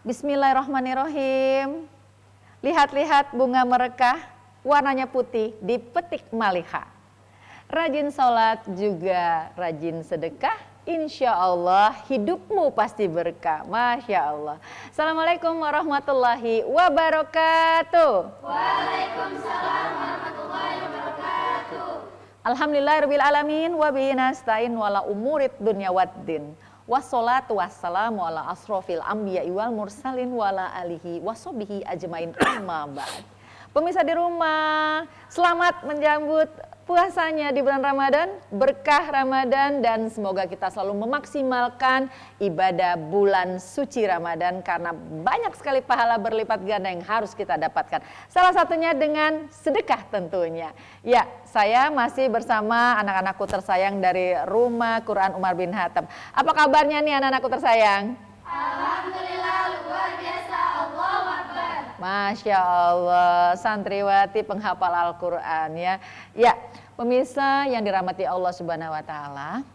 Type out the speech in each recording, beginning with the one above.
Bismillahirrahmanirrahim. Lihat-lihat bunga merekah, warnanya putih, dipetik malihah. Rajin sholat juga rajin sedekah, insya Allah hidupmu pasti berkah. Masya Allah. Assalamualaikum warahmatullahi wabarakatuh. Waalaikumsalam warahmatullahi wabarakatuh. Alhamdulillahirrabbilalamin wa bihi nasta'in wala umurid dunya waddin. Wassalatu wassalamu ala asrofil anbiya'i wal mursalin wala alihi wasobihi ajmain amma ba'd. Pemirsa di rumah, selamat menjambut puasanya di bulan Ramadan, berkah Ramadan, dan semoga kita selalu memaksimalkan ibadah bulan suci Ramadan karena banyak sekali pahala berlipat ganda yang harus kita dapatkan. Salah satunya dengan sedekah tentunya. Ya, saya masih bersama anak-anakku tersayang dari Rumah Quran Umar bin Khattab. Apa kabarnya nih anak-anakku tersayang? Alhamdulillah luar biasa, Allahu Akbar. Masya Allah, santriwati penghafal Al-Quran ya. Ya, pemirsa yang dirahmati Allah Subhanahu wa Ta'ala,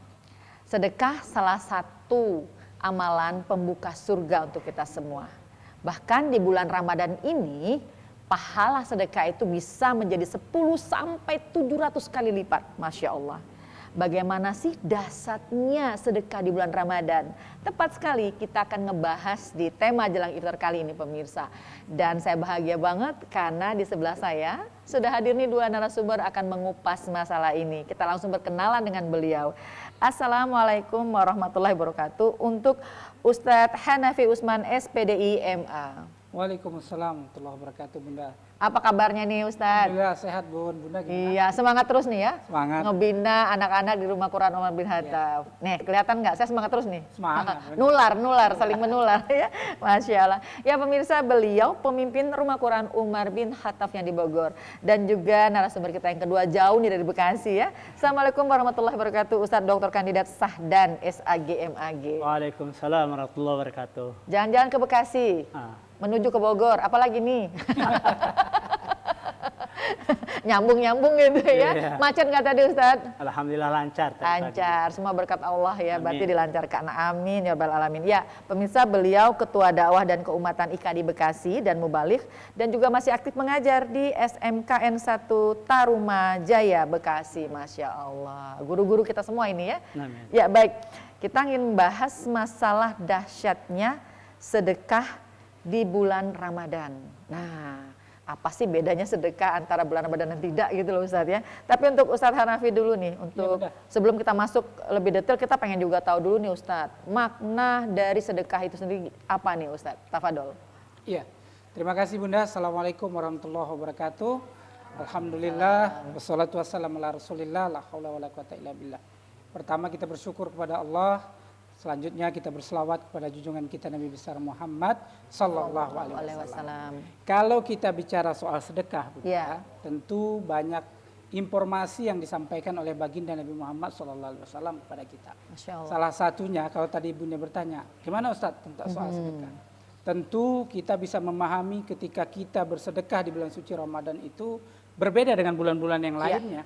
sedekah salah satu amalan pembuka surga untuk kita semua. Bahkan di bulan Ramadan ini, pahala sedekah itu bisa menjadi 10 sampai 700 kali lipat. Masya Allah. Bagaimana sih dahsyatnya sedekah di bulan Ramadan? Tepat sekali kita akan ngebahas di tema Jelang Iftar kali ini pemirsa. Dan saya bahagia banget karena di sebelah saya sudah hadir nih dua narasumber akan mengupas masalah ini. Kita langsung berkenalan dengan beliau. Assalamualaikum warahmatullahi wabarakatuh untuk Ustadz Hanafi Usman SPDI MA. Waalaikumsalam warahmatullahi wabarakatuh Bunda. Apa kabarnya nih Ustadz? Alhamdulillah sehat Bunda gimana? Iya, semangat terus nih ya. Semangat. Ngebina anak-anak di Rumah Quran Umar bin Khattab. Nih, kelihatan nggak? Saya semangat terus nih. Semangat. Nular, saling menular ya. Masya Allah. Ya pemirsa, beliau pemimpin Rumah Quran Umar bin Khattab yang di Bogor. Dan juga narasumber kita yang kedua jauh nih dari Bekasi ya. Assalamualaikum warahmatullahi wabarakatuh. Ustadz Dr. Kandidat Sahdan SAG MAG. Waalaikumsalam warahmatullahi wabarakatuh. Jalan-jalan ke Bekasi. Menuju ke Bogor, apalagi nih? Nyambung gitu ya. Iya. Macet nggak tadi Ustadz? Alhamdulillah lancar. Lancar, semua berkat Allah ya, Amin. berarti dilancarkan. Amin ya rabbal alamin. Ya, pemirsa, beliau Ketua Dakwah dan Keumatan IKADI Bekasi dan Mubalik, dan juga masih aktif mengajar di SMKN 1 Taruma Jaya Bekasi. Masya Allah, guru-guru kita semua ini ya. Amin. Ya baik, kita ingin membahas masalah dahsyatnya sedekah di bulan Ramadan. Nah, apa sih bedanya sedekah antara bulan Ramadan dan tidak gitu loh Ustadz ya. Tapi untuk Ustadz Hanafi dulu nih, untuk sebelum kita masuk lebih detail, kita pengen juga tahu dulu nih Ustadz, makna dari sedekah itu sendiri apa nih Ustadz? Tafadol. Iya, terima kasih Bunda. Assalamualaikum warahmatullahi wabarakatuh. Alhamdulillah, wassalatu wassalamu ala rasulillah, la haula wa la quwata illa billah. Pertama kita bersyukur kepada Allah. Selanjutnya kita berselawat kepada junjungan kita Nabi besar Muhammad sallallahu alaihi wasallam. Kalau kita bicara soal sedekah, Bunda, tentu banyak informasi yang disampaikan oleh baginda Nabi Muhammad sallallahu alaihi wasallam kepada kita. Masya Allah. Salah satunya kalau tadi Bunda bertanya, gimana Ustadz tentang soal sedekah? Tentu kita bisa memahami ketika kita bersedekah di bulan suci Ramadan itu berbeda dengan bulan-bulan yang lainnya.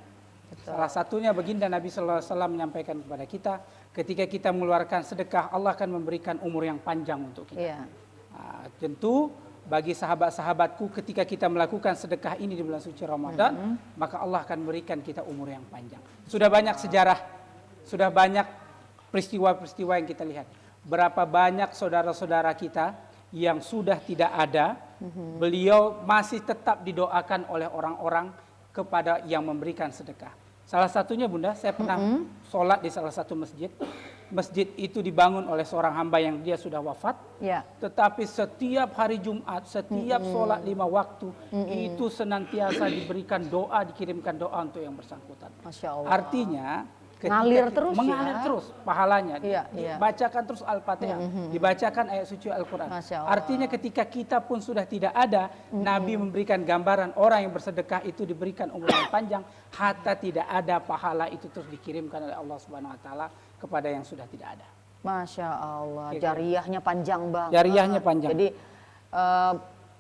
Betul. Salah satunya baginda Nabi sallallahu alaihi wasallam menyampaikan kepada kita, ketika kita mengeluarkan sedekah, Allah akan memberikan umur yang panjang untuk kita. Nah, tentu bagi sahabat-sahabatku, ketika kita melakukan sedekah ini di bulan suci Ramadan, maka Allah akan memberikan kita umur yang panjang. Sudah banyak sejarah, sudah banyak peristiwa-peristiwa yang kita lihat. Berapa banyak saudara-saudara kita yang sudah tidak ada, beliau masih tetap didoakan oleh orang-orang kepada yang memberikan sedekah. Salah satunya Bunda, saya pernah sholat di salah satu masjid. Masjid itu dibangun oleh seorang hamba yang dia sudah wafat. Tetapi setiap hari Jumat, setiap sholat 5 waktu, itu senantiasa diberikan doa, dikirimkan doa untuk yang bersangkutan. Masya Allah. Artinya, mengalir terus mengalir terus pahalanya. Iya. Dibacakan terus Al-Fatihah, dibacakan ayat suci Al-Quran. Artinya ketika kita pun sudah tidak ada, Nabi memberikan gambaran orang yang bersedekah itu diberikan umur yang panjang, hatta tidak ada pahala itu terus dikirimkan oleh Allah Subhanahu Wa Taala kepada yang sudah tidak ada. Masya Allah, jariyahnya panjang banget. Jariyahnya panjang. Jadi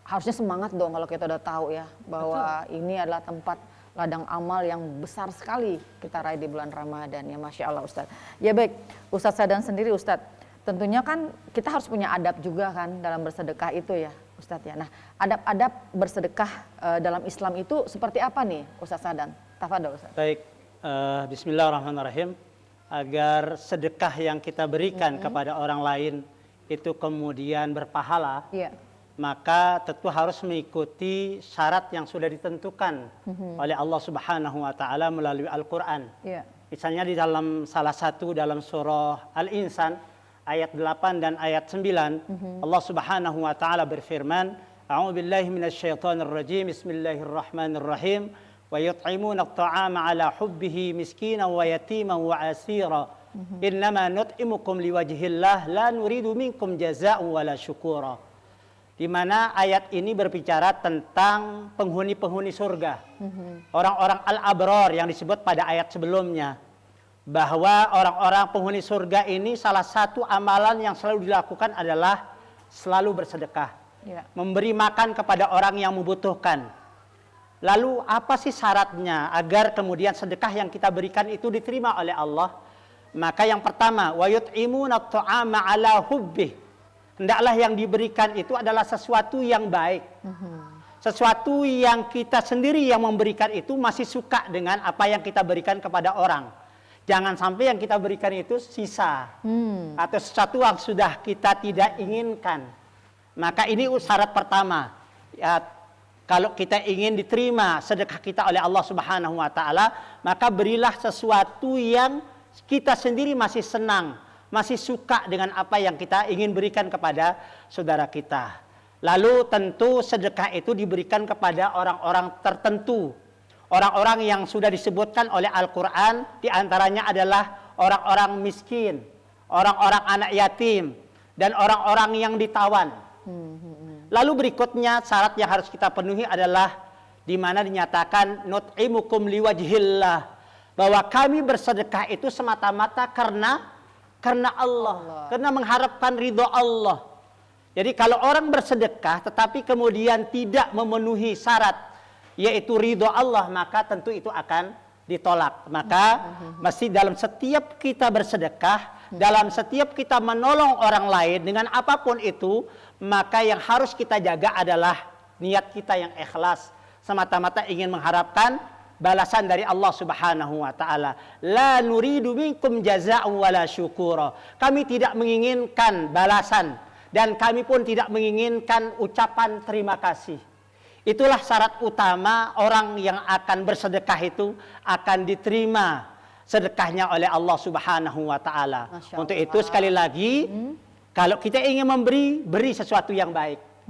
harusnya semangat dong kalau kita udah tahu ya bahwa ini adalah tempat ladang amal yang besar sekali kita raih di bulan Ramadan ya, Masya Allah Ustadz. Ya baik, Ustadz Sahdan sendiri Ustadz, tentunya kan kita harus punya adab juga kan dalam bersedekah itu ya Ustadz ya. Nah, adab-adab bersedekah dalam Islam itu seperti apa nih Ustadz Sahdan? Tafadhol Ustadz. Baik, bismillahirrahmanirrahim. Agar sedekah yang kita berikan kepada orang lain itu kemudian berpahala, Iya. maka tentu harus mengikuti syarat yang sudah ditentukan oleh Allah Subhanahu wa taala melalui Al-Qur'an. Iya. Misalnya di dalam salah satu dalam surah Al-Insan ayat 8 dan ayat 9, Allah Subhanahu wa taala berfirman, A'udzubillahi minasyaitonir rajim. Bismillahirrahmanirrahim. Wa yut'imuna at-ta'ama 'ala hubbihi miskinan wa yatiman wa 'asira. Innama nut'imukum liwajhillah la nuridu minkum jazaa'an wala syukura. Di mana ayat ini berbicara tentang penghuni-penghuni surga. Orang-orang al-abrar yang disebut pada ayat sebelumnya. Bahwa orang-orang penghuni surga ini salah satu amalan yang selalu dilakukan adalah selalu bersedekah. Ya. Memberi makan kepada orang yang membutuhkan. Lalu apa sih syaratnya agar kemudian sedekah yang kita berikan itu diterima oleh Allah? Maka yang pertama, wa yut'imuna at-ta'ama 'ala hubbih. Hendaklah yang diberikan itu adalah sesuatu yang baik. Sesuatu yang kita sendiri yang memberikan itu masih suka dengan apa yang kita berikan kepada orang. Jangan sampai yang kita berikan itu sisa. Atau sesuatu yang sudah kita tidak inginkan. Maka ini syarat pertama. Ya, kalau kita ingin diterima sedekah kita oleh Allah Subhanahu wa taala, maka berilah sesuatu yang kita sendiri masih senang, masih suka dengan apa yang kita ingin berikan kepada saudara kita. Lalu tentu sedekah itu diberikan kepada orang-orang tertentu. Orang-orang yang sudah disebutkan oleh Al-Quran, diantaranya adalah orang-orang miskin, orang-orang anak yatim, dan orang-orang yang ditawan. Lalu berikutnya syarat yang harus kita penuhi adalah di mana dinyatakan nut'imukum liwajhillah, bahwa kami bersedekah itu semata-mata karena Allah, karena mengharapkan ridho Allah. Jadi kalau orang bersedekah tetapi kemudian tidak memenuhi syarat yaitu ridho Allah, maka tentu itu akan ditolak. Maka mesti dalam setiap kita bersedekah, dalam setiap kita menolong orang lain dengan apapun itu, maka yang harus kita jaga adalah niat kita yang ikhlas, semata-mata ingin mengharapkan balasan dari Allah Subhanahu wa taala. La nuridu minkum jazaa'an wala syukura. Kami tidak menginginkan balasan dan kami pun tidak menginginkan ucapan terima kasih. Itulah syarat utama orang yang akan bersedekah itu akan diterima sedekahnya oleh Allah Subhanahu wa taala. Untuk itu sekali lagi, kalau kita ingin memberi, beri sesuatu yang baik.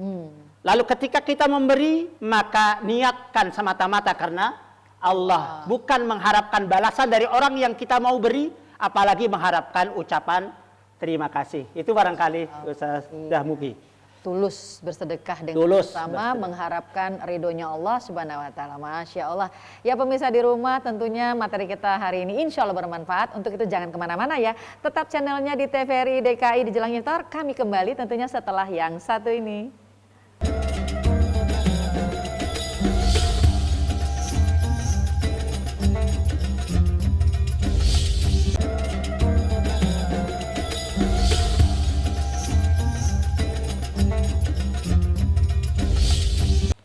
Lalu ketika kita memberi, maka niatkan semata-mata karena Allah, bukan mengharapkan balasan dari orang yang kita mau beri, apalagi mengharapkan ucapan terima kasih. Itu barangkali Ustaz Mugi. Tulus bersedekah dengan Tulus utama mengharapkan ridhonya Allah Subhanahu wa taala. Masya Allah. Ya pemirsa di rumah, tentunya materi kita hari ini insya Allah bermanfaat. Untuk itu jangan kemana-mana ya. Tetap channelnya di TVRI DKI di Jelang Iftar. Kami kembali tentunya setelah yang satu ini.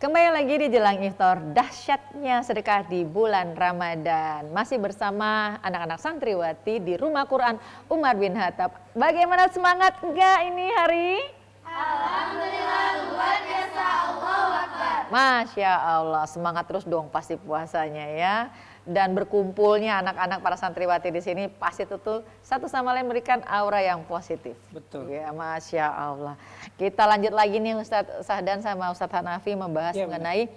Kembali lagi di Jelang Iftar, dahsyatnya sedekah di bulan Ramadan. Masih bersama anak-anak santriwati di Rumah Quran Umar bin Khattab. Bagaimana semangat enggak ini hari? Alhamdulillah luar biasa, Allahu Akbar. Masya Allah, semangat terus dong pasti puasanya ya. Dan berkumpulnya anak-anak para santriwati di sini pasti tuh satu sama lain memberikan aura yang positif. Betul. Ya, Masya Allah. Kita lanjut lagi nih Ustadz Sahdan sama Ustadz Hanafi membahas mengenai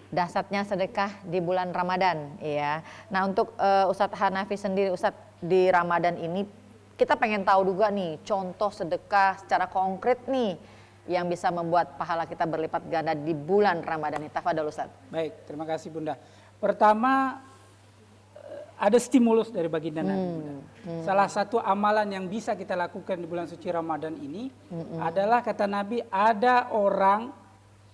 dahsyatnya sedekah di bulan Ramadan. Ya. Nah untuk Ustadz Hanafi sendiri, Ustadz di Ramadan ini kita pengen tahu juga nih contoh sedekah secara konkret nih yang bisa membuat pahala kita berlipat ganda di bulan Ramadan ini. Tafadhol Ustadz. Baik, terima kasih Bunda. Pertama, ada stimulus dari baginda Nabi. Salah satu amalan yang bisa kita lakukan di bulan suci Ramadan ini adalah kata Nabi, ada orang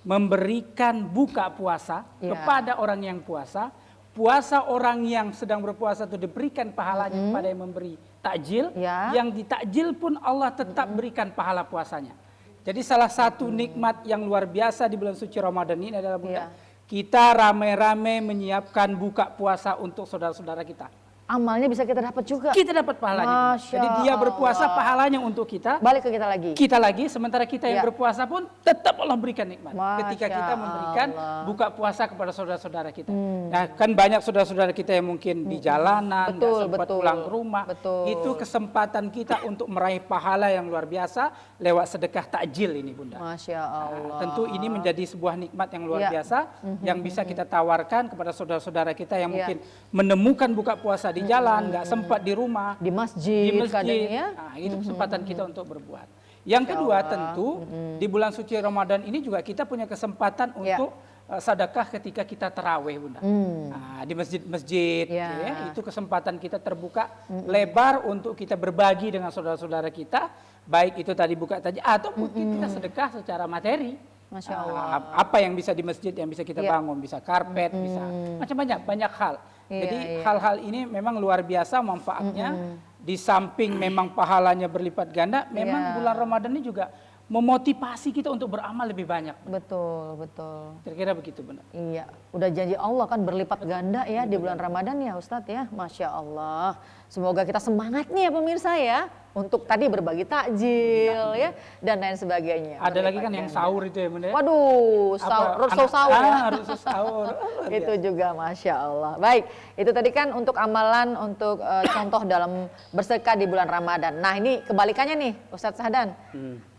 memberikan buka puasa kepada orang yang puasa. Puasa orang yang sedang berpuasa itu diberikan pahalanya kepada yang memberi takjil, Ya. yang ditakjil pun Allah tetap berikan pahala puasanya. Jadi salah satu nikmat yang luar biasa di bulan suci Ramadan ini adalah Bunda, Ya. kita ramai-ramai menyiapkan buka puasa untuk saudara-saudara kita. Amalnya bisa kita dapat juga. Kita dapat pahalanya. Masya Jadi dia berpuasa Allah. pahalanya untuk kita. Balik ke kita lagi. Kita lagi, sementara kita yang Ya. berpuasa pun tetap Allah berikan nikmat. Masya Ketika kita memberikan Allah. buka puasa kepada saudara-saudara kita. Nah, kan banyak saudara-saudara kita yang mungkin di jalanan, nggak Betul, sempat betul. pulang ke rumah. Betul. Itu kesempatan kita untuk meraih pahala yang luar biasa lewat sedekah takjil ini, Bunda. Masya Allah. Nah, tentu ini menjadi sebuah nikmat yang luar Ya. biasa yang bisa kita tawarkan kepada saudara-saudara kita yang Ya. mungkin menemukan buka puasa di jalan, nggak sempat di rumah, Di masjid, kadang ya. Nah, itu kesempatan kita untuk berbuat. Yang kedua tentu di bulan suci Ramadan ini juga kita punya kesempatan Ya. untuk sedekah ketika kita taraweh, Bunda. Nah, di masjid-masjid, Ya. ya, itu kesempatan kita terbuka lebar untuk kita berbagi dengan saudara-saudara kita, baik itu tadi buka tadi atau mungkin kita sedekah secara materi. Masya Ah, Allah. apa yang bisa di masjid yang bisa kita Iya. bangun, bisa karpet, bisa macam banyak hal. Iya, Jadi iya. hal-hal ini memang luar biasa manfaatnya. Di samping memang pahalanya berlipat ganda, memang Iya. bulan Ramadan ini juga memotivasi kita untuk beramal lebih banyak. Betul, betul. Kira-kira begitu, Bunda. Iya, udah janji Allah kan berlipat ganda ya di bulan Ramadan ya Ustadz ya. Masya Allah. Semoga kita semangat nih ya pemirsa ya. Untuk tadi berbagi takjil ya. Dan lain sebagainya. Ada lagi kan Berlipat yang ganda. sahur itu ya, Bunda. Waduh, sahur ya. Rusuh sahur. Luar Itu biasa. juga Masya Allah. Baik, itu tadi kan untuk amalan, untuk contoh dalam bersedekah di bulan Ramadan. Nah ini kebalikannya nih Ustadz Sahdan.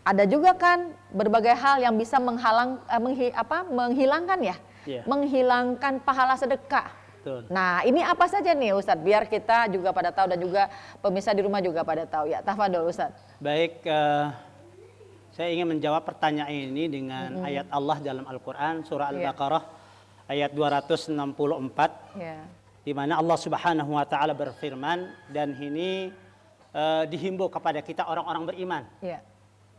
Ada juga kan berbagai hal yang bisa menghilangkan ya. Iya. Menghilangkan pahala sedekah. Betul. Nah ini apa saja nih Ustadz, biar kita juga pada tahu dan juga pemirsa di rumah juga pada tahu ya. Tafadhol Ustadz. Baik, saya ingin menjawab pertanyaan ini dengan ayat Allah dalam Al-Quran, surah Iya. Al-Baqarah, ayat 264, Ya. di mana Allah Subhanahu wa Ta'ala berfirman, dan ini dihimbau kepada kita orang-orang beriman. Ya.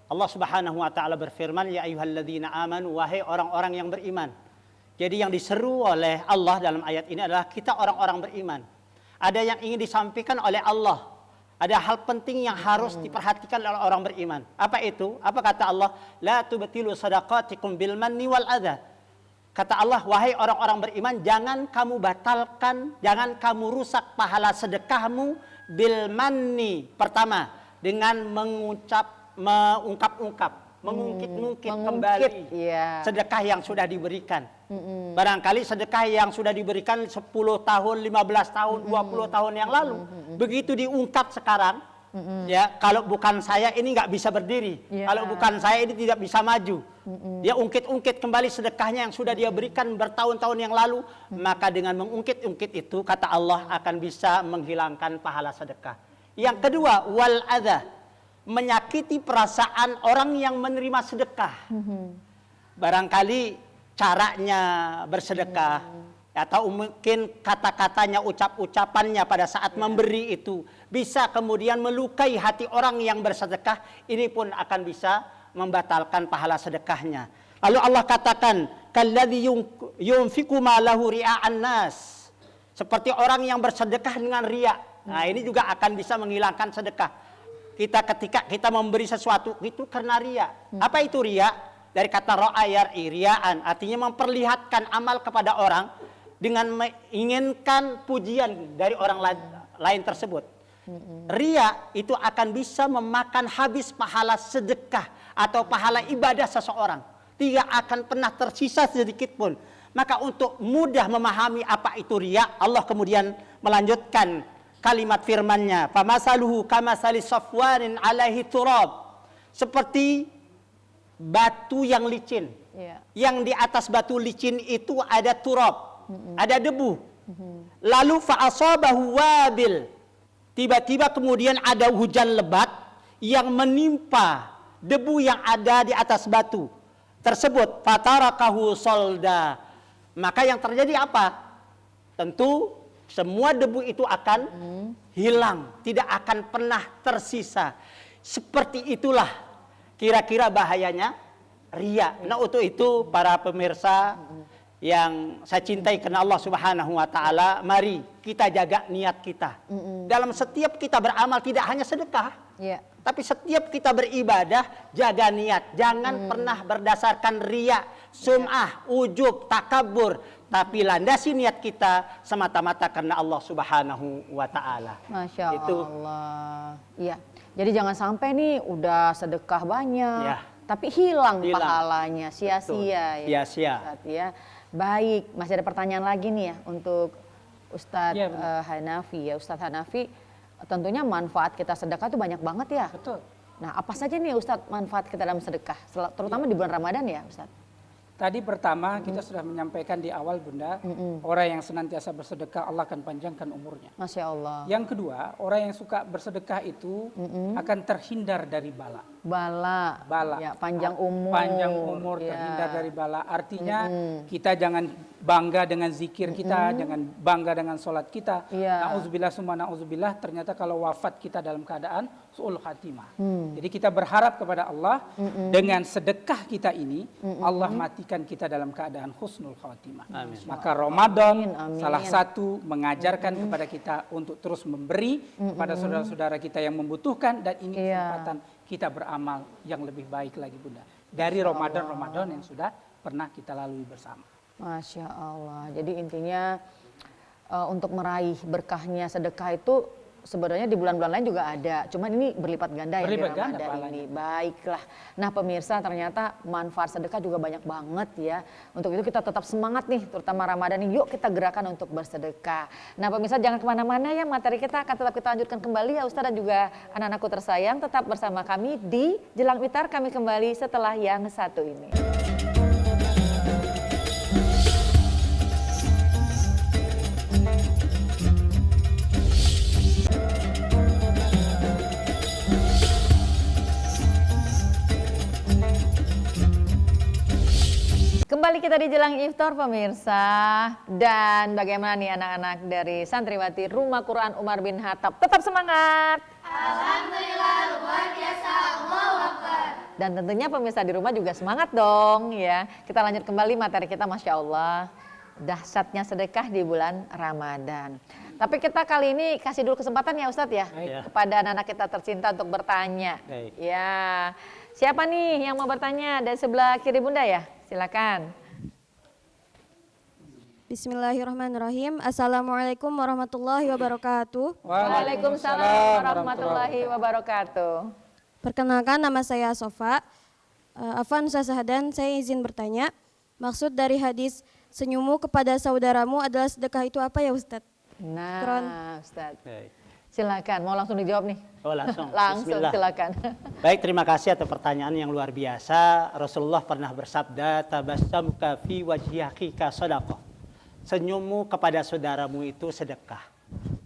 Allah Subhanahu wa Ta'ala berfirman, ya ayyuhalladzina amanu, wahai orang-orang yang beriman. Jadi yang diseru oleh Allah dalam ayat ini adalah kita orang-orang beriman. Ada yang ingin disampaikan oleh Allah. Ada hal penting yang harus diperhatikan oleh orang beriman. Apa itu? Apa kata Allah? La tubtilu sadaqatikum bil manni wal adha. Kata Allah, wahai orang-orang beriman, jangan kamu batalkan, jangan kamu rusak pahala sedekahmu bil manni. Pertama, dengan mengungkap-ungkap, mengungkit-ungkit kembali Iya. sedekah yang sudah diberikan. Barangkali sedekah yang sudah diberikan 10 tahun, 15 tahun, 20 tahun yang lalu. Begitu diungkap sekarang, ya kalau bukan saya ini nggak bisa berdiri. Iya. Kalau bukan saya ini tidak bisa maju. Dia ungkit-ungkit kembali sedekahnya yang sudah dia berikan bertahun-tahun yang lalu. Maka dengan mengungkit-ungkit itu, kata Allah akan bisa menghilangkan pahala sedekah. Yang kedua, wal adha. Menyakiti perasaan orang yang menerima sedekah. Barangkali caranya bersedekah, atau mungkin kata-katanya, ucapannya pada saat memberi itu bisa kemudian melukai hati orang yang bersedekah. Ini pun akan bisa membatalkan pahala sedekahnya. Lalu Allah katakan, kalladzi yunfiqu malahu ria'an nas. Seperti orang yang bersedekah dengan riya. Nah, ini juga akan bisa menghilangkan sedekah. Ketika kita memberi sesuatu itu karena riya. Apa itu riya? Dari kata ra'ayar ria'an, artinya memperlihatkan amal kepada orang dengan menginginkan pujian dari orang lain tersebut. Riya itu akan bisa memakan habis pahala sedekah atau pahala ibadah seseorang. Tidak akan pernah tersisa sedikit pun. Maka untuk mudah memahami apa itu riya, Allah kemudian melanjutkan kalimat firman-Nya, "Famasaluhu kamasali safwanin 'alaihi turab." Seperti batu yang licin. Ya. Yang di atas batu licin itu ada turab, ada debu. Lalu fa'asabahu wabil. Tiba-tiba kemudian ada hujan lebat yang menimpa debu yang ada di atas batu tersebut. Fatarakahu solda. Maka yang terjadi apa? Tentu semua debu itu akan hilang, tidak akan pernah tersisa. Seperti itulah kira-kira bahayanya riya. Nah untuk itu para pemirsa, yang saya cintai karena Allah Subhanahu wa taala, mari kita jaga niat kita. Dalam setiap kita beramal, tidak hanya sedekah, Ya. tapi setiap kita beribadah, jaga niat. Jangan pernah berdasarkan riya, sum'ah, ujub, takabur, tapi landasi niat kita semata-mata karena Allah Subhanahu wa taala. Masya Itu. Allah. Iya. Jadi jangan sampai nih udah sedekah banyak, Ya. tapi hilang Hilang. pahalanya, sia-sia ya. Sia-sia. Ustadz, ya. Baik, masih ada pertanyaan lagi nih ya untuk Ustadz Ya, benar. Hanafi ya. Ustadz Hanafi, tentunya manfaat kita sedekah itu banyak banget ya. Betul. Nah, apa saja nih Ustadz manfaat kita dalam sedekah, terutama di bulan Ramadan ya Ustadz? Tadi pertama kita sudah menyampaikan di awal Bunda, orang yang senantiasa bersedekah Allah akan panjangkan umurnya. Masya Allah. Yang kedua, orang yang suka bersedekah itu akan terhindar dari bala. Bala. Bala. Ya, panjang umur. Panjang umur, Ya. terhindar dari bala. Artinya kita jangan bangga dengan zikir kita, jangan bangga dengan sholat kita. Iya. Nauzubillah summa nauzubillah, ternyata kalau wafat kita dalam keadaan su'ul khatimah. Jadi kita berharap kepada Allah dengan sedekah kita ini, Allah matikan kita dalam keadaan husnul khatimah. Amin. Maka Ramadan Amin. salah satu mengajarkan kepada kita untuk terus memberi kepada saudara-saudara kita yang membutuhkan, dan ini Iya. kesempatan kita beramal yang lebih baik lagi Bunda. Dari Ramadan-Ramadan yang sudah pernah kita lalui bersama. Masya Allah. Jadi intinya untuk meraih berkahnya sedekah itu sebenarnya di bulan-bulan lain juga ada. Cuman ini berlipat ganda ya di Berlipat ganda Ramadan pahalanya. ini. Baiklah. Nah pemirsa, ternyata manfaat sedekah juga banyak banget ya. Untuk itu kita tetap semangat nih, terutama Ramadan ini. Yuk kita gerakan untuk bersedekah. Nah pemirsa jangan kemana-mana ya. Materi kita akan tetap kita lanjutkan kembali ya Ustaz dan juga anak-anakku tersayang. Tetap bersama kami di Jelang Witar. Kami kembali setelah yang satu ini. Kembali kita di Jelang Iftar pemirsa. Dan bagaimana nih anak-anak dari santriwati Rumah Quran Umar bin Khattab? Tetap semangat. Alhamdulillah luar biasa, Allahu Akbar. Dan tentunya pemirsa di rumah juga semangat dong ya. Kita lanjut kembali materi kita, Masya Allah. Dahsyatnya sedekah di bulan Ramadan. Tapi kita kali ini kasih dulu kesempatan ya Ustadz ya. Baik. Kepada anak-anak kita tercinta untuk bertanya. Baik. Ya, siapa nih yang mau bertanya? Dari sebelah kiri Bunda ya? Silakan. Bismillahirrahmanirrahim. Assalamualaikum warahmatullahi wabarakatuh. Waalaikumsalam warahmatullahi wabarakatuh. Perkenalkan, nama saya Sofa. Afwan Ustaz Sahadan, saya izin bertanya. Maksud dari hadis senyummu kepada saudaramu adalah sedekah itu apa ya Ustadz? Nah, Ustadz. Baik. Silakan, mau langsung dijawab nih? Oh langsung. Langsung, Bismillah. silakan. Baik, terima kasih atas pertanyaan yang luar biasa. Rasulullah pernah bersabda, tabassamuka fi wajhi akhika shadaqah. Senyummu kepada saudaramu itu sedekah.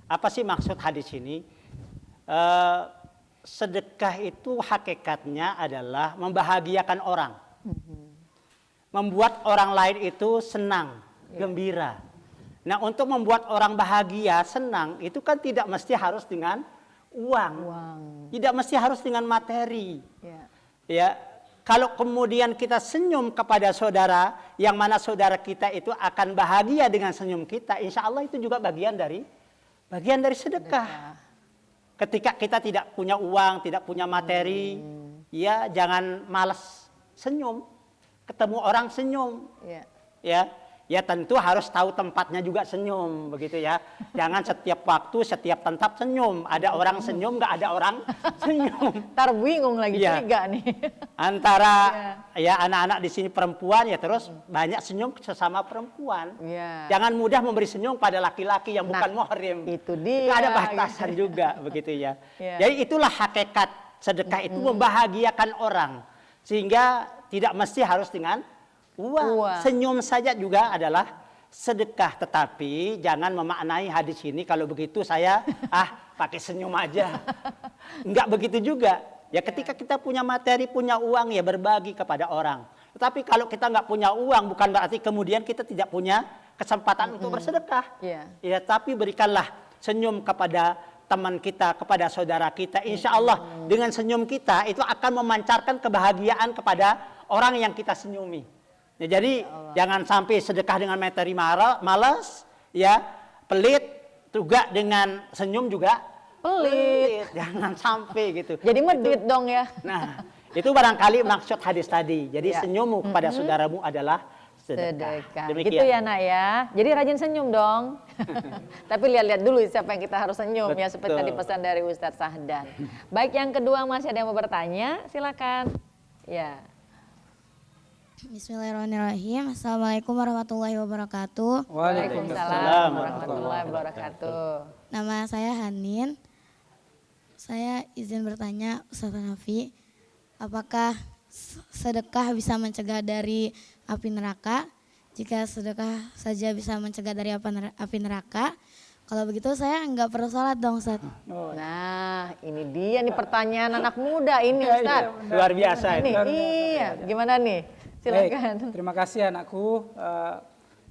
Apa sih maksud hadis ini? Sedekah itu hakikatnya adalah membahagiakan orang. Membuat orang lain itu senang, gembira. Nah, untuk membuat orang bahagia, senang, itu kan tidak mesti harus dengan uang. Tidak mesti harus dengan materi. Ya. Ya, kalau kemudian kita senyum kepada saudara, yang mana saudara kita itu akan bahagia dengan senyum kita, insya Allah itu juga bagian dari sedekah. Ketika kita tidak punya uang, tidak punya materi, ya jangan malas senyum. Ketemu orang senyum, Ya. ya tentu harus tahu tempatnya juga senyum, begitu ya. Jangan setiap waktu, setiap tempat senyum. Ada orang senyum, nggak ada orang senyum. Ntar bingung lagi, Iya. curiga nih. Antara ya anak-anak di sini perempuan ya terus banyak senyum sesama perempuan. Iya. Jangan mudah memberi senyum pada laki-laki yang bukan muhrim. itu dia, Itu ada batasan juga begitu ya. Iya. Jadi itulah hakikat sedekah itu membahagiakan orang. Sehingga tidak mesti harus dengan uang. Senyum saja juga adalah sedekah, tetapi jangan memaknai hadis ini kalau begitu saya pakai senyum aja. Enggak begitu juga. Ya ketika kita punya materi, punya uang ya berbagi kepada orang. Tetapi kalau kita nggak punya uang bukan berarti kemudian kita tidak punya kesempatan untuk bersedekah. Iya. Ya tapi berikanlah senyum kepada teman kita, kepada saudara kita. Insya Allah dengan senyum kita itu akan memancarkan kebahagiaan kepada orang yang kita senyumi. Ya, jadi jangan sampai sedekah dengan materi malas, ya, pelit, juga dengan senyum juga Pelit. Jangan sampai gitu. Jadi medit dong ya. Nah, itu barangkali maksud hadis tadi. Jadi Ya. senyummu kepada saudaramu adalah sedekah. Sedekah. Demikian. Gitu ya nak ya. Jadi rajin senyum dong. Tapi lihat-lihat dulu siapa yang kita harus senyum ya, seperti Betul. tadi pesan dari Ustadz Sahdan. Baik, yang kedua masih ada yang mau bertanya, silakan. Ya. Bismillahirrahmanirrahim. Assalamualaikum warahmatullahi wabarakatuh. Waalaikumsalam warahmatullahi wabarakatuh. Nama saya Hanin. Saya izin bertanya Ustaz Hanafi, apakah sedekah bisa mencegah dari api neraka? Jika sedekah saja bisa mencegah dari api neraka, kalau begitu saya nggak perlu sholat dong Ustaz. Nah, ini dia nih pertanyaan anak muda ini Ustaz. Luar biasa Ini, ini. iya, gimana nih? Silakan. Baik, terima kasih anakku.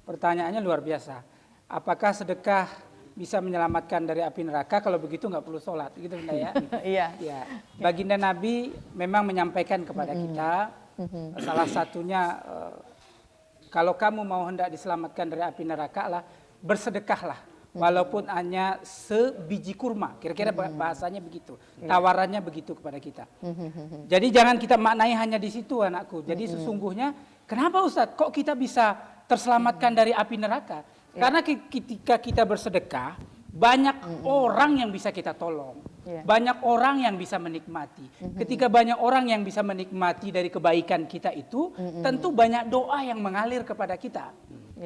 Pertanyaannya luar biasa. Apakah sedekah bisa menyelamatkan dari api neraka? Kalau begitu nggak perlu sholat, gitu Bunda ya? Iya. Ya, baginda Nabi memang menyampaikan kepada kita, salah satunya kalau kamu mau hendak diselamatkan dari api neraka lah, bersedekahlah, walaupun hanya sebiji kurma. Kira-kira bahasanya begitu, tawarannya begitu kepada kita. Jadi jangan kita maknai hanya di situ anakku. Jadi sesungguhnya, kenapa Ustadz kok kita bisa terselamatkan dari api neraka? Karena ketika kita bersedekah, banyak orang yang bisa kita tolong. Banyak orang yang bisa menikmati. Ketika banyak orang yang bisa menikmati dari kebaikan kita itu, tentu banyak doa yang mengalir kepada kita.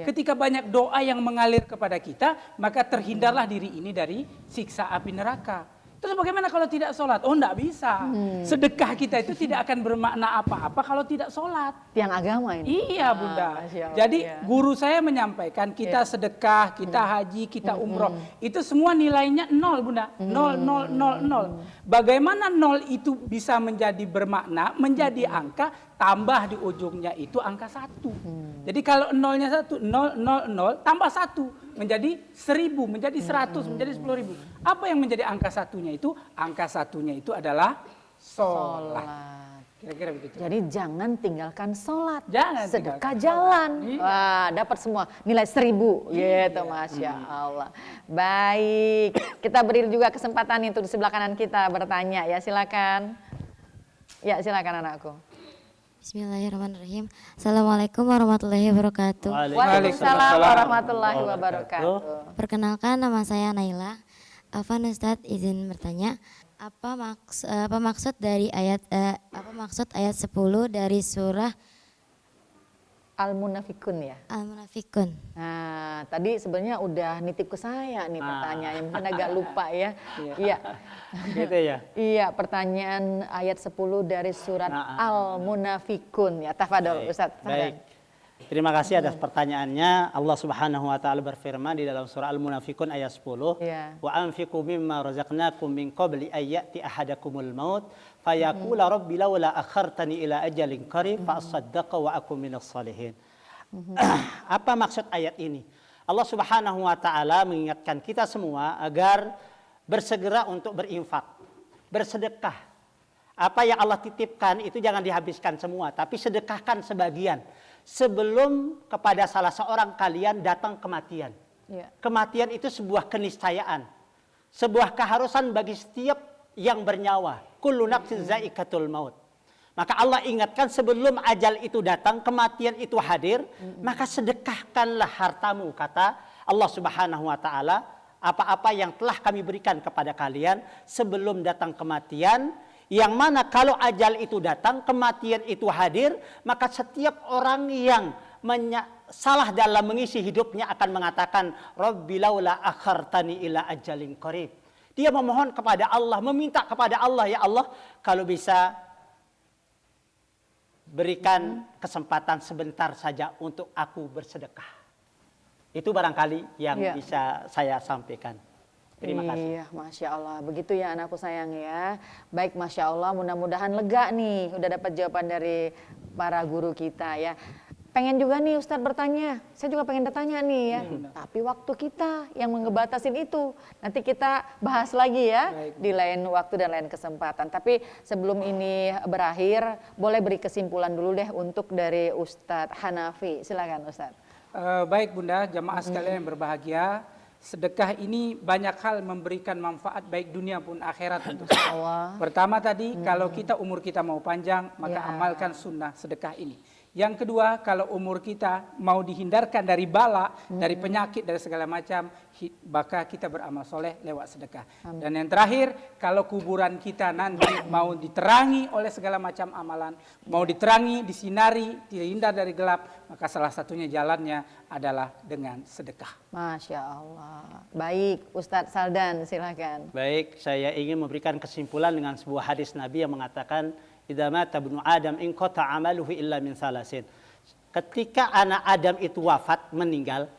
Ketika banyak doa yang mengalir kepada kita, maka terhindarlah diri ini dari siksa api neraka. Terus bagaimana kalau tidak sholat? Oh, enggak bisa. Sedekah kita itu tidak akan bermakna apa-apa kalau tidak sholat. Tiang agama ini. Iya Bunda. Masya Allah, Jadi iya. guru saya menyampaikan kita sedekah, kita haji, kita umroh. Itu semua nilainya 0 Bunda. 0, 0, 0, 0. Bagaimana 0 itu bisa menjadi bermakna, menjadi angka, tambah di ujungnya itu angka 1. Jadi kalau nolnya 1, 0, 0, 0, tambah 1. Menjadi 1000, menjadi 100, menjadi 10.000. Apa yang menjadi angka satunya itu? Angka satunya itu adalah sholat. Kira-kira begitu. Jadi jangan tinggalkan sholat, Jangan sedekah tinggalkan jalan. sholat. Wah, dapat semua nilai 1000 gitu, Masya Allah. Baik, kita beri juga kesempatan nih untuk di sebelah kanan kita bertanya ya, silakan. Ya, silakan anakku. Bismillahirrahmanirrahim. Assalamualaikum warahmatullahi wabarakatuh. Waalaikumsalam warahmatullahi wabarakatuh. Perkenalkan, nama saya Naila. Afwan Ustadz izin bertanya, apa maksud dari ayat 10 dari surah Al-Munafikun ya. Al-Munafikun? Nah, tadi sebenarnya udah nitip ke saya nih pertanyaannya, mungkin agak lupa ya. Iya. Gitu ya. Iya, pertanyaan ayat 10 dari surat Al-Munafikun ya. Tafadhol Ustaz. Baik. Terima kasih atas pertanyaannya. Allah Subhanahu wa taala berfirman di dalam surah Al-Munafikun ayat 10, Iya. "Wa anfiqu mimma razaqnakum min qabli ayyati ahadakumul maut fayaqula rabbi laula akhartani ila ajalin qarib fa asaddaqa wa akum minas salihin." Apa maksud ayat ini? Allah Subhanahu wa taala mengingatkan kita semua agar bersegera untuk berinfak, bersedekah. Apa yang Allah titipkan itu jangan dihabiskan semua, tapi sedekahkan sebagian. Sebelum kepada salah seorang kalian datang kematian. Iya. Kematian itu sebuah keniscayaan. Sebuah keharusan bagi setiap yang bernyawa. Kullu nafsin za'iqatul maut. Maka Allah ingatkan sebelum ajal itu datang, kematian itu hadir, maka sedekahkanlah hartamu, kata Allah Subhanahu wa taala, apa-apa yang telah kami berikan kepada kalian sebelum datang kematian. Yang mana kalau ajal itu datang, kematian itu hadir, maka setiap orang yang salah dalam mengisi hidupnya akan mengatakan, Rabbi laula akhartani ila ajalin qarib. Dia memohon kepada Allah, meminta kepada Allah, ya Allah, kalau bisa berikan kesempatan sebentar saja untuk aku bersedekah. Itu barangkali yang bisa saya sampaikan. Terima kasih. Iya, Masya Allah. Begitu ya anakku sayang ya. Baik, Masya Allah, mudah-mudahan lega nih. Udah dapat jawaban dari para guru kita ya. pengen juga nih Ustadz bertanya, saya juga pengen bertanya nih ya, tapi waktu kita yang ngebatasin itu, nanti kita bahas lagi ya di lain waktu dan lain kesempatan. Tapi sebelum ini berakhir, boleh beri kesimpulan dulu deh untuk dari Ustadz Hanafi, silakan Ustadz. Baik Bunda, jamaah sekalian yang berbahagia, sedekah ini banyak hal memberikan manfaat baik dunia pun akhirat tentu saja. Pertama tadi, kalau kita umur kita mau panjang, maka amalkan sunnah sedekah ini. Yang kedua, kalau umur kita mau dihindarkan dari bala, dari penyakit, dari segala macam, maka kita beramal soleh lewat sedekah. Dan yang terakhir, kalau kuburan kita nanti mau diterangi oleh segala macam amalan, mau diterangi, disinari, dihindar dari gelap, maka salah satunya jalannya adalah dengan sedekah. Masya Allah. Baik, Ustadz Saldan silakan. Baik, saya ingin memberikan kesimpulan dengan sebuah hadis Nabi yang mengatakan, idza mata ibnu Adam in qata amaluhu illa min salasin. Ketika anak Adam itu wafat, meninggal,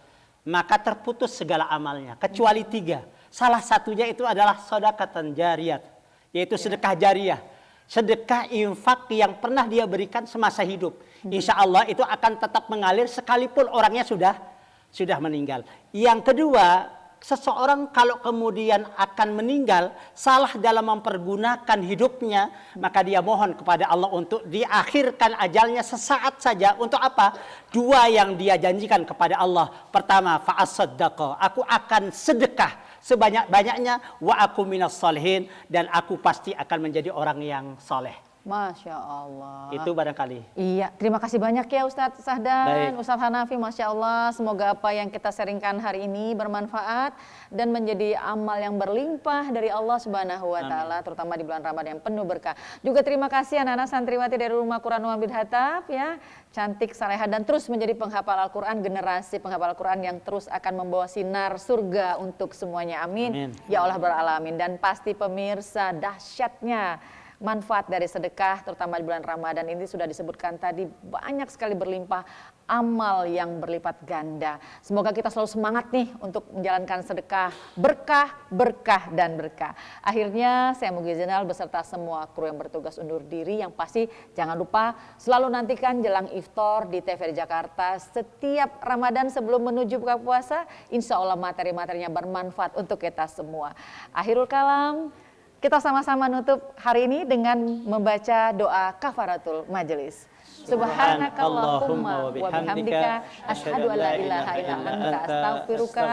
maka terputus segala amalnya kecuali 3. Salah satunya itu adalah sedekah jariyah, yaitu sedekah jariyah. Sedekah infak yang pernah dia berikan semasa hidup. Insya Allah itu akan tetap mengalir sekalipun orangnya sudah meninggal. Yang kedua, seseorang kalau kemudian akan meninggal salah dalam mempergunakan hidupnya, maka dia mohon kepada Allah untuk diakhirkan ajalnya sesaat saja. Untuk apa? 2 yang dia janjikan kepada Allah. Pertama, fa'asaddaqa, aku akan sedekah sebanyak-banyaknya, wa aku minas salihin, dan aku pasti akan menjadi orang yang soleh. Masya Allah. Itu barangkali. Iya, terima kasih banyak ya Ustadz Sahdan, Baik. Ustadz Hanafi, Masya Allah. Semoga apa yang kita sharingkan hari ini bermanfaat dan menjadi amal yang berlimpah dari Allah Subhanahu wa Ta'ala, terutama di bulan Ramadan yang penuh berkah. Juga terima kasih anak-anak santriwati dari Rumah Quran Muhammad Hatab ya, cantik, salehah, dan terus menjadi penghafal Al-Quran, generasi penghafal Al-Quran yang terus akan membawa sinar surga untuk semuanya. Amin. Ya Allah beralamin. Dan pasti pemirsa, dahsyatnya manfaat dari sedekah terutama di bulan Ramadan ini sudah disebutkan tadi, banyak sekali berlimpah amal yang berlipat ganda. Semoga kita selalu semangat nih untuk menjalankan sedekah, berkah, berkah, dan berkah. Akhirnya saya Mugi Zainal beserta semua kru yang bertugas undur diri. Yang pasti jangan lupa selalu nantikan jelang iftar di TVRI Jakarta setiap Ramadan sebelum menuju buka puasa. Insya Allah materi-materinya bermanfaat untuk kita semua. Akhirul kalam, kita sama-sama nutup hari ini dengan membaca doa kafaratul majelis. Subhanakallahumma wa bihamdika asyhadu an la ilaha illa anta astaghfiruka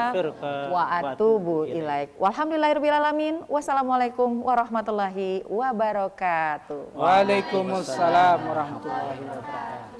wa atubu ilaik. Walhamdulillahirabbil alamin. Wassalamualaikum warahmatullahi wabarakatuh. Waalaikumsalam warahmatullahi wabarakatuh.